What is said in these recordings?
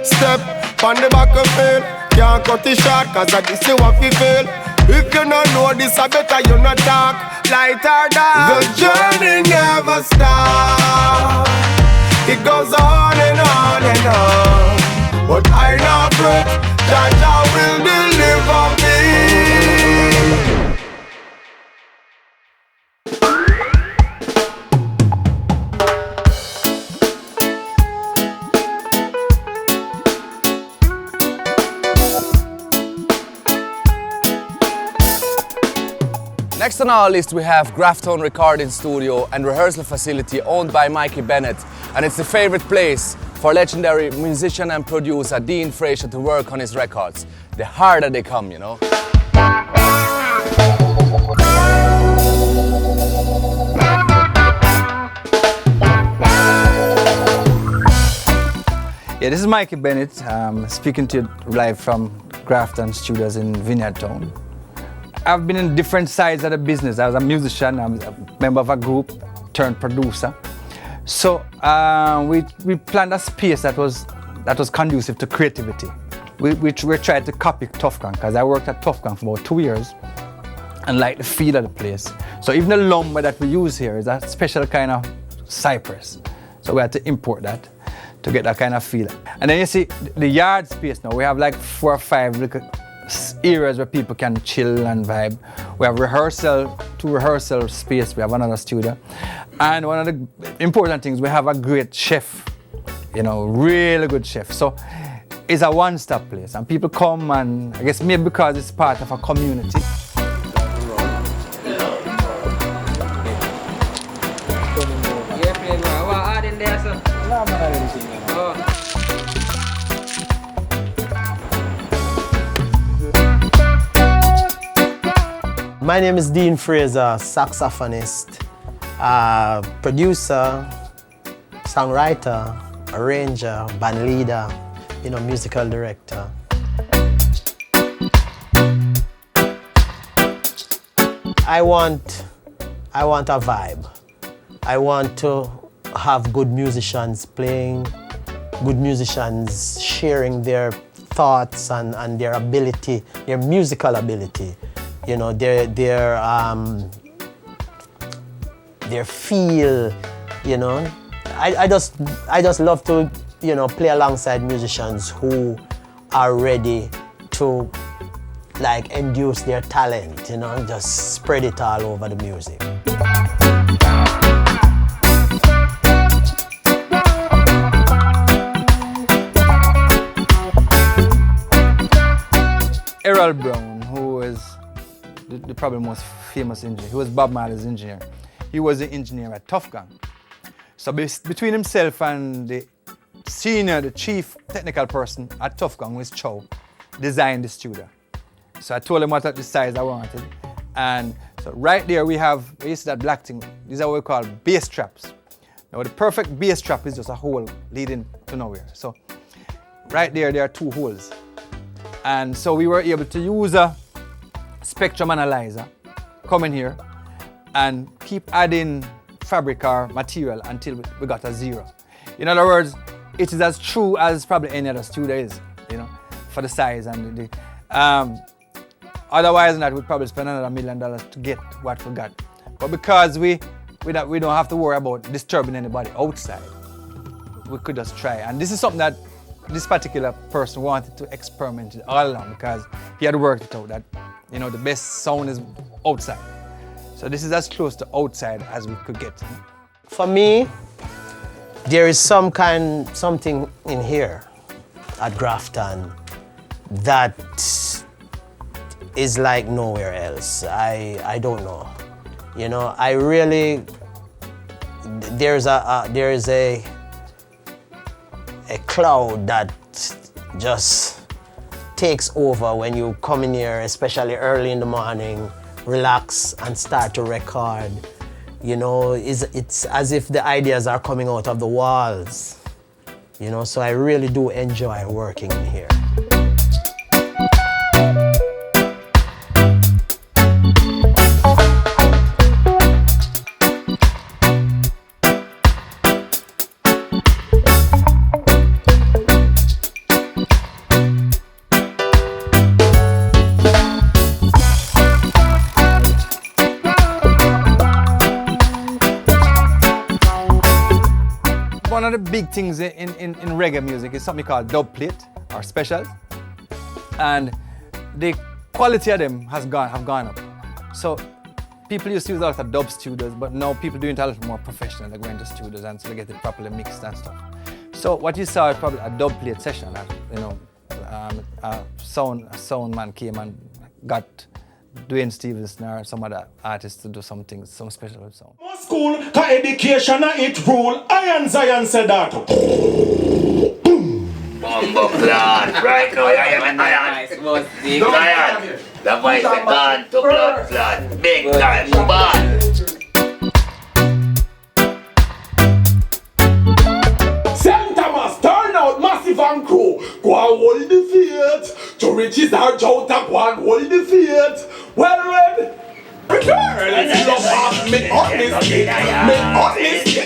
Step on the back of field. Can't cut it short, cause I this you what we feel. If you don't know this, I better you not talk. Light or dark, the journey never stops. It goes on and on and on. But I know fret that I will deliver me. Next on our list we have Grafton recording studio and rehearsal facility owned by Mikey Bennett, and it's the favorite place for legendary musician and producer Dean Fraser to work on his records. The harder they come, you know. Yeah, this is Mikey Bennett, speaking to you live from Grafton Studios in Vineyard Town. I've been in different sides of the business. I was a musician, I was a member of a group, turned producer. So we planned a space that was conducive to creativity. We tried to copy Tough Gang, because I worked at Tough Gang for about 2 years and liked the feel of the place. So even the lumber that we use here is a special kind of cypress. So we had to import that to get that kind of feel. And then you see the yard space now, we have like 4 or 5 little areas where people can chill and vibe. We have two rehearsal space, we have another studio. And one of the important things, we have a great chef, you know, really good chef. So it's a one-stop place and people come, and I guess maybe because it's part of a community. My name is Dean Fraser, saxophonist, producer, songwriter, arranger, band leader, you know, musical director. I want a vibe. I want to have good musicians playing, good musicians sharing their thoughts and their ability, their musical ability. You know, their feel, you know. I just love to, you know, play alongside musicians who are ready to like induce their talent, you know, just spread it all over the music. Errol Brown, who is the probably most famous engineer. He was Bob Marley's engineer. He was the engineer at Tough Gang. So between himself and the chief technical person at Tough Gang, was Chow, designed the studio. So I told him what the size I wanted. And so right there we see that black thing. These are what we call bass traps. Now the perfect bass trap is just a hole leading to nowhere. So right there are 2 holes. And so we were able to use a spectrum analyzer, come in here and keep adding fabric or material until we got a 0. In other words, it is as true as probably any other studio is, you know, for the size and the otherwise that we'd probably spend another $1 million to get what we got. But because we don't have to worry about disturbing anybody outside, we could just try. And this is something that this particular person wanted to experiment with all along, because he had worked it out that, you know, the best sound is outside. So this is as close to outside as we could get. For me, there is something in here at Grafton that is like nowhere else. I don't know. You know, I really, there is a cloud that just takes over when you come in here, especially early in the morning, relax and start to record. You know, it's as if the ideas are coming out of the walls. You know, so I really do enjoy working in here. big things in reggae music is something called dub plate or specials, and the quality of them have gone up. So people used to use a lot of dub studios, but now people doing it a lot more professional. They go into studios and so they get it properly mixed and stuff. So what you saw is probably a dub plate session. A sound man came and got Dwayne Stevenson or some other artists to do some special with sound. School, cause education it rule. Iron Zion said that. Bombo clan. Right now, I am an iron. Zion. The voice is gone to blood clot. Big time bad. St. Thomas, turn out massive and crew. Go and hold the faith. To riches are out and go and hold the faith. Well read. Girls love off me honesty. Me honesty.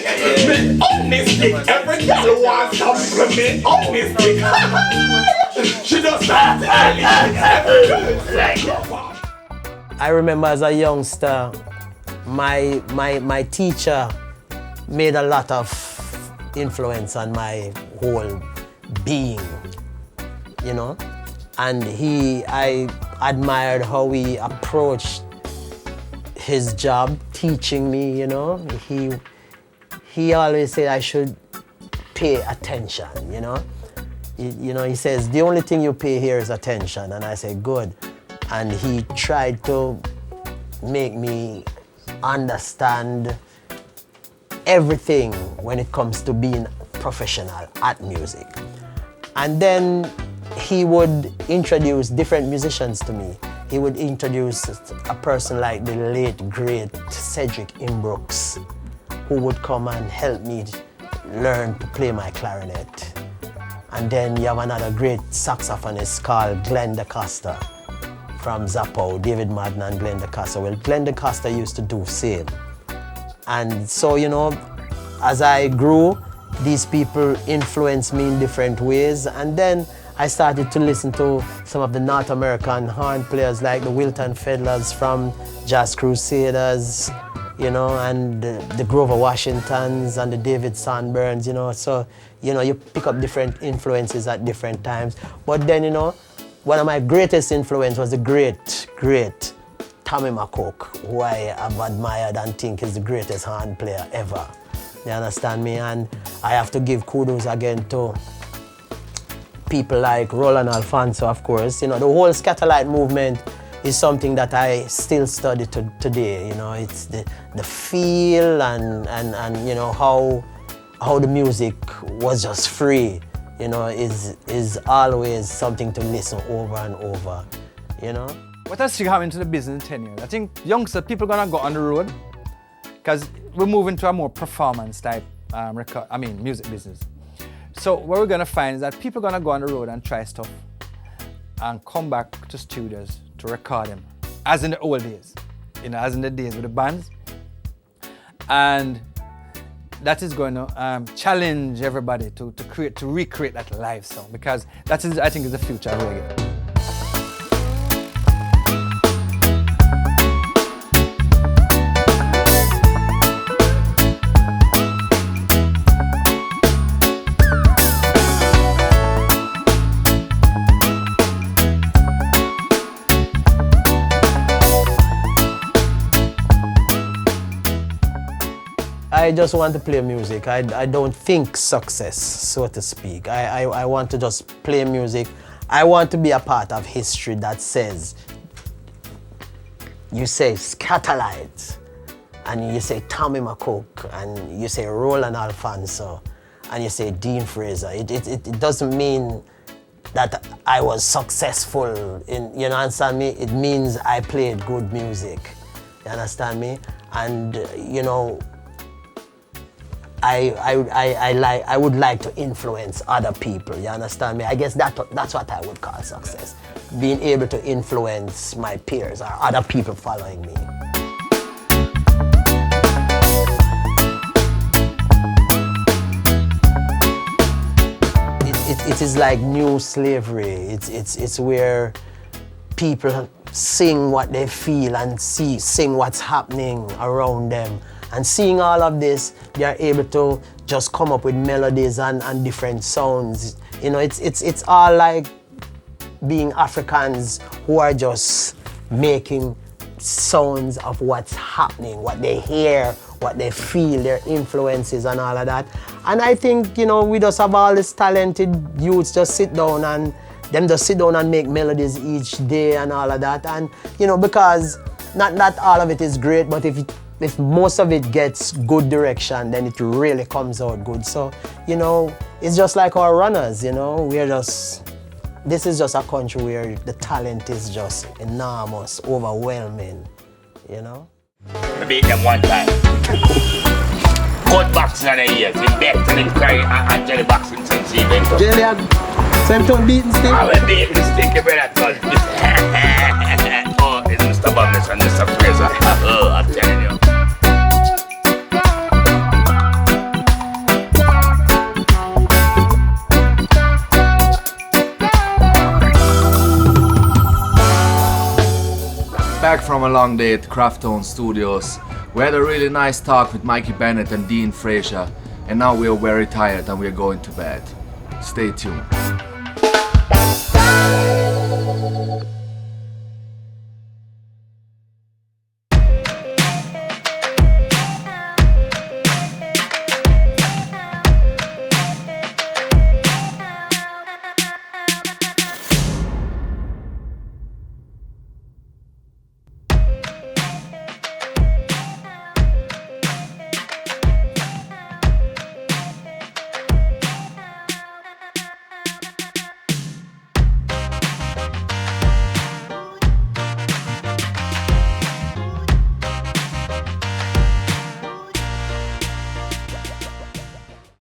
Me honesty. Every girl wants something me honesty. She does not tell it. I remember as a youngster, my teacher made a lot of influence on my whole being, you know? And I admired how he approached his job, teaching me, you know? He always said I should pay attention, you know? He says, the only thing you pay here is attention. And I said, good. And he tried to make me understand everything when it comes to being professional at music. And then he would introduce different musicians to me. He would introduce a person like the late, great Cedric Brooks, who would come and help me learn to play my clarinet. And then you have another great saxophonist called Glenn Costa from Zappo, David Madden and Glenn Costa. Well, Glenn Costa used to do same. And so, you know, as I grew, these people influenced me in different ways. And then I started to listen to some of the North American horn players like the Wilton Fiddlers from Jazz Crusaders, you know, and the Grover Washingtons and the David Sanborns, you know. So, you know, you pick up different influences at different times. But then, you know, one of my greatest influence was the great Tommy McCook, who I have admired and think is the greatest horn player ever. You understand me? And I have to give kudos again to people like Roland Alfonso, of course. You know, the whole Skatalite movement is something that I still study today. You know, it's the feel and you know how the music was just free. You know, is always something to listen over and over. You know. What else you have into the business in 10 years? I think youngsters, people are gonna go on the road because we're moving to a more performance type music business. So what we're gonna find is that people are gonna go on the road and try stuff and come back to studios to record them, as in the old days, you know, as in the days with the bands. And that is going to challenge everybody to recreate that live sound, because that is, I think, is the future of reggae. I just want to play music. I don't think success, so to speak. I want to just play music. I want to be a part of history that says, you say Skatalites, and you say Tommy McCook, and you say Roland Alfonso, and you say Dean Fraser. It doesn't mean that I was successful in, you understand me? It means I played good music, you understand me? And, you know, I would like to influence other people, you understand me? I guess that's what I would call success. Being able to influence my peers or other people following me. It is like new slavery. It's where people sing what they feel and sing what's happening around them. And seeing all of this, they are able to just come up with melodies and different sounds. You know, it's all like being Africans who are just making sounds of what's happening, what they hear, what they feel, their influences and all of that. And I think, you know, we just have all these talented youths just sit down and make melodies each day and all of that. And, you know, because not all of it is great, but if most of it gets good direction, then it really comes out good. So, you know, it's just like our runners, you know, this is just a country where the talent is just enormous, overwhelming, you know? I beat them one time. Cut boxing on the ears, he begged and he carried and Jelly boxing since he went up. Jelly, same time beating stick? I will beat the stick, brother, cause oh, it's Mr. Bumness and Mr. Fraser. Oh, I'm telling you. Back from a long day at Grafton Studios. We had a really nice talk with Mikey Bennett and Dean Fraser, and now we are very tired and we are going to bed. Stay tuned.